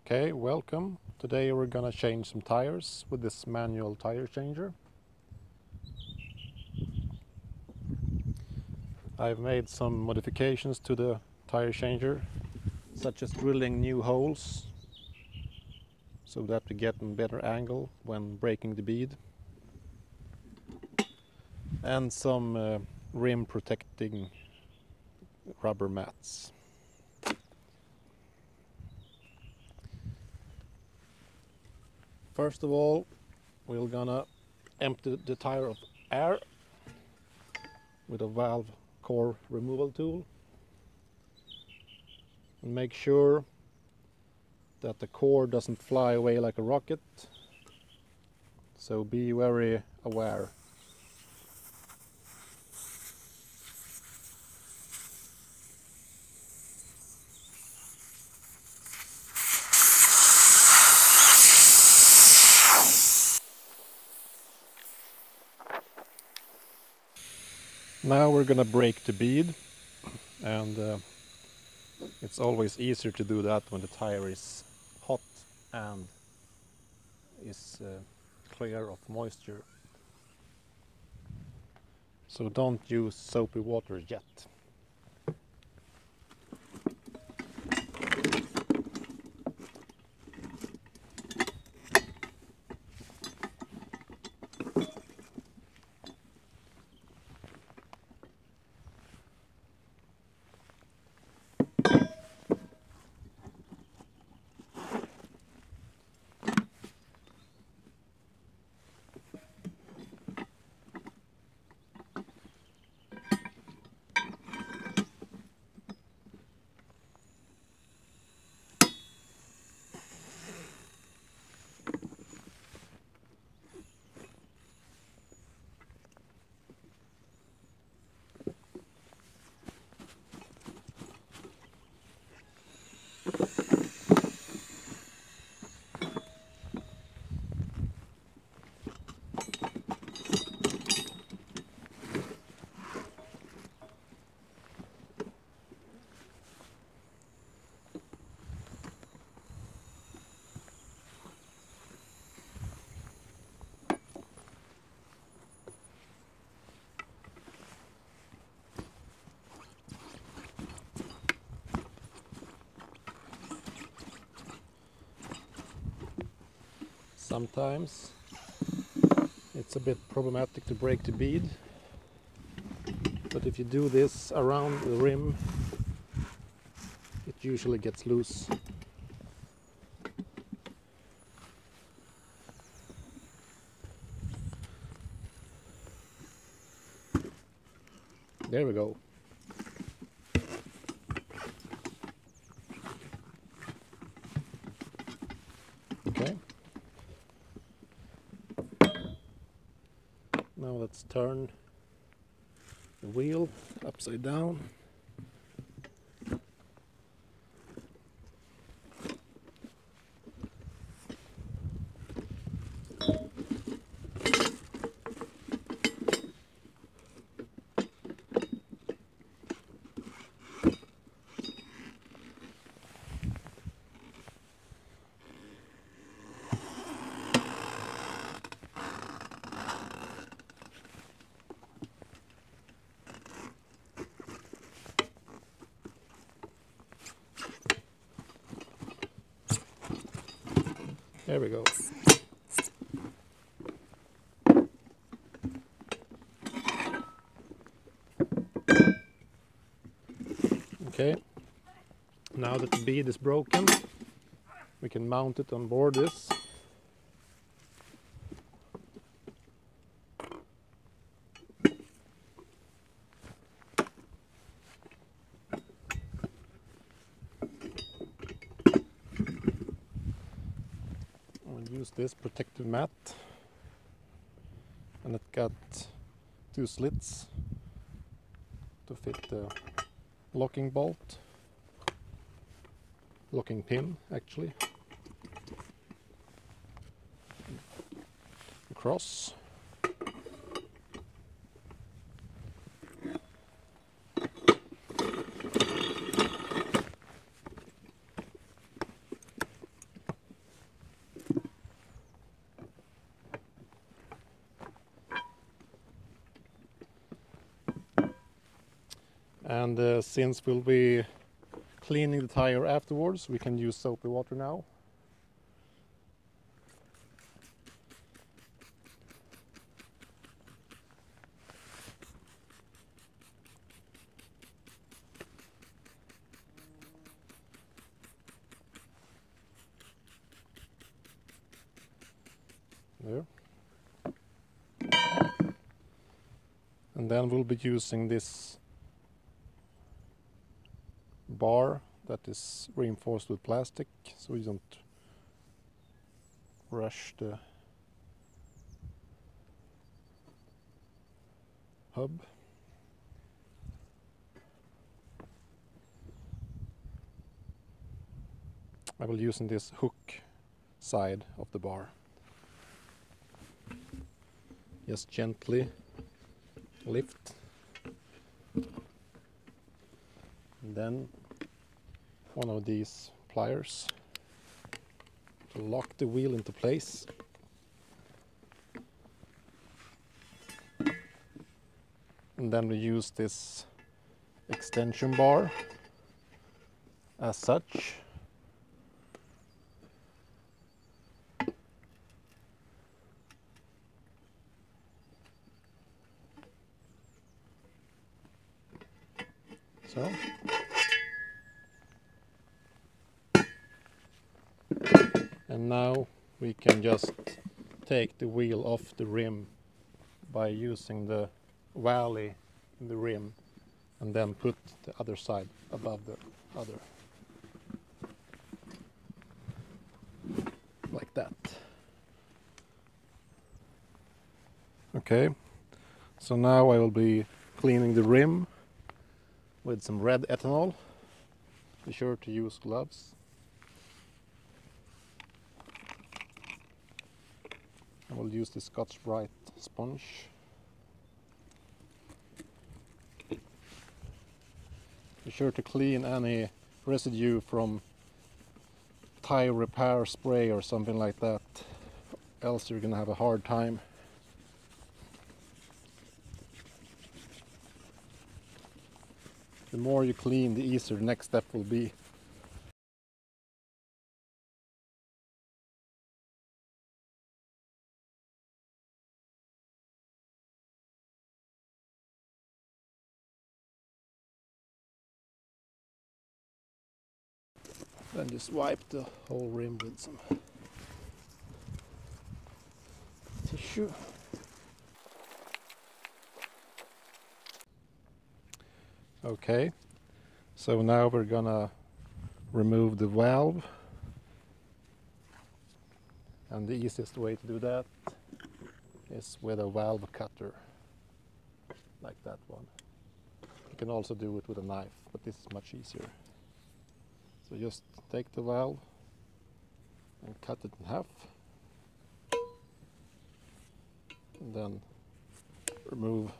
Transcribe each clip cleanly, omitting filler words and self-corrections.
Okay, welcome. Today we're gonna change some tires with this manual tire changer. I've made some modifications to the tire changer, such as drilling new holes so that we get a better angle when breaking the bead, and some rim protecting rubber mats. First of all, we're gonna empty the tire of air with a valve core removal tool and make sure that the core doesn't fly away like a rocket, so be very aware. Now we're gonna break the bead, and it's always easier to do that when the tire is hot and is clear of moisture. So don't use soapy water yet. Sometimes it's a bit problematic to break the bead, but if you do this around the rim, it usually gets loose. There we go. Okay. Now let's turn the wheel upside down. There we go. Okay, now that the bead is broken, we can mount it on board this. Use this protective mat, and it got 2 slits to fit the locking bolt, locking pin actually, across. And since we'll be cleaning the tire afterwards, we can use soapy water now. There. And then we'll be using this bar that is reinforced with plastic, so we don't rush the hub. I will use this hook side of the bar. Just gently lift. And then one of these pliers to lock the wheel into place. And then we use this extension bar as such. So. And now we can just take the wheel off the rim by using the valley in the rim and then put the other side above the other. Like that. Okay, so now I will be cleaning the rim with some red ethanol. Be sure to use gloves. I will use the Scotch-Brite sponge. Be sure to clean any residue from tire repair spray or something like that, else you're gonna have a hard time. The more you clean, the easier the next step will be. Then just wipe the whole rim with some tissue. Okay, so now we're gonna remove the valve, and the easiest way to do that is with a valve cutter, like that one. You can also do it with a knife, but this is much easier. So just take the valve and cut it in half, and then remove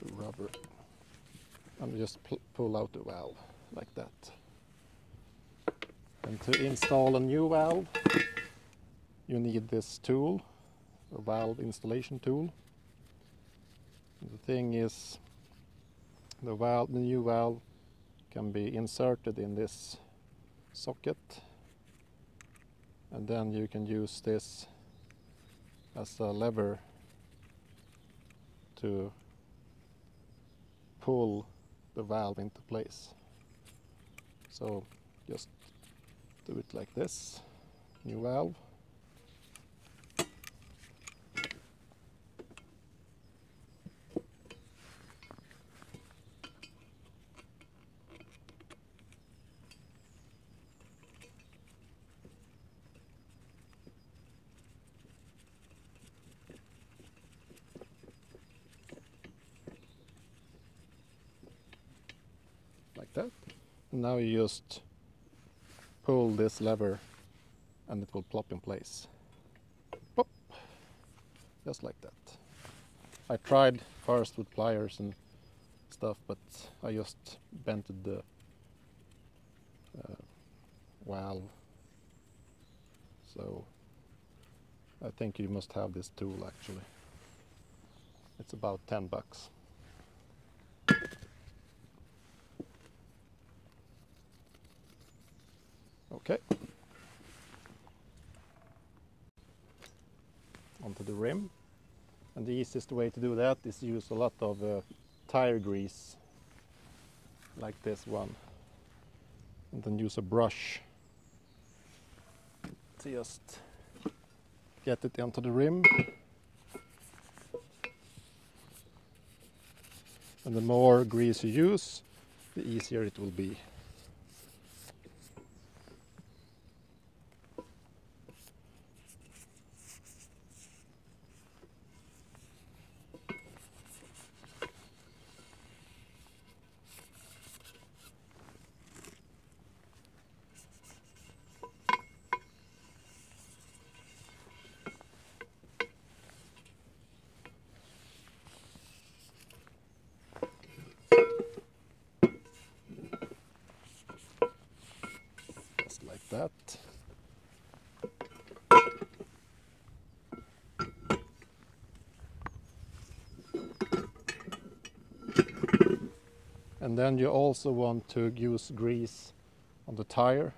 the rubber and just pull out the valve like that. And to install a new valve, you need this tool, a valve installation tool. The thing is, the new valve can be inserted in this socket, and then you can use this as a lever to pull the valve into place. So just do it like this, new valve. Like that. And now you just pull this lever and it will plop in place. Pop! Just like that. I tried first with pliers and stuff, but I just bented the valve. So I think you must have this tool actually. It's about $10. Okay. Onto the rim. And the easiest way to do that is use a lot of tire grease, like this one. And then use a brush to just get it into the rim. And the more grease you use, the easier it will be. Just like that. And then you also want to use grease on the tire.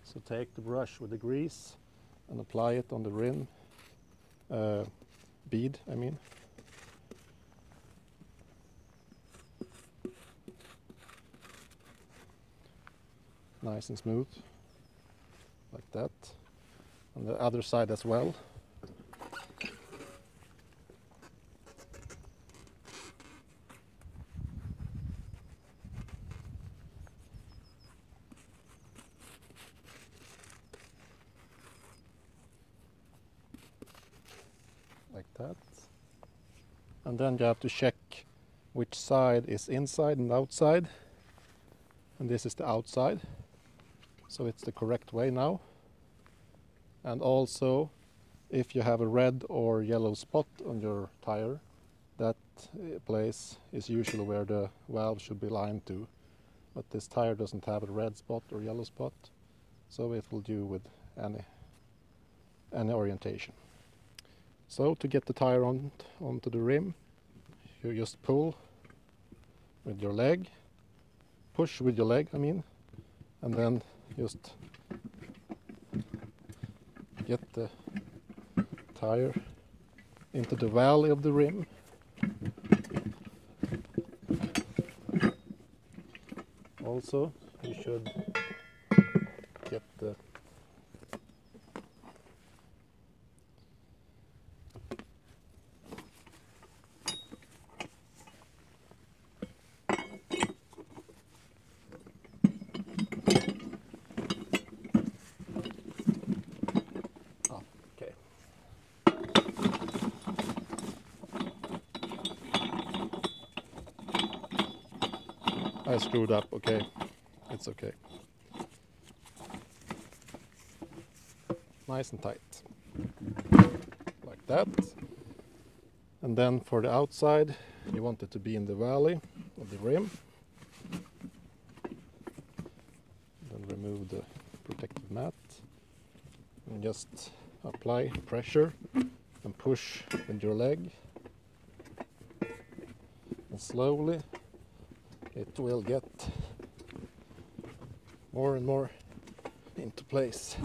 So take the brush with the grease and apply it on the rim, bead I mean. Nice and smooth, like that. On the other side as well. Like that. And then you have to check which side is inside and outside. And this is the outside. So it's the correct way now. And also, if you have a red or yellow spot on your tire, that place is usually where the valve should be lined to. But this tire doesn't have a red spot or yellow spot, so it will do with any orientation. So to get the tire onto the rim, you just pull with your leg, push with your leg I mean, and then just get the tire into the valley of the rim. Also, you should get the I screwed up, okay, it's okay. Nice and tight, like that. And then for the outside, you want it to be in the valley of the rim. Then remove the protective mat and just apply pressure and push with your leg. And slowly it will get more and more into place.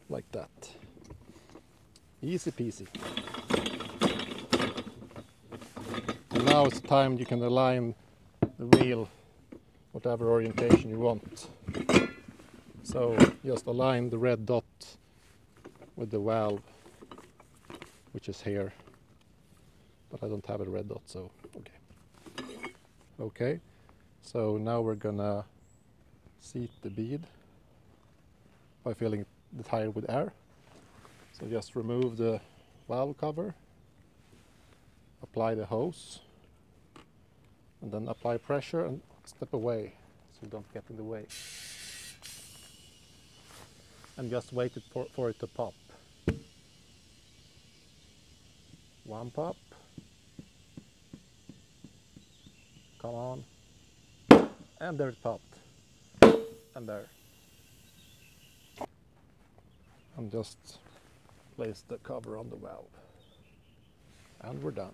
Like that. Easy peasy. And now it's time you can align the wheel whatever orientation you want. So just align the red dot with the valve, which is here, but I don't have a red dot, so okay. Okay, so now we're gonna seat the bead by filling the tire with air. So just remove the valve cover, apply the hose, and then apply pressure and step away so you don't get in the way. And just wait for it to pop. One pop. Come on. And there it popped. And there. And just place the cover on the valve. And we're done.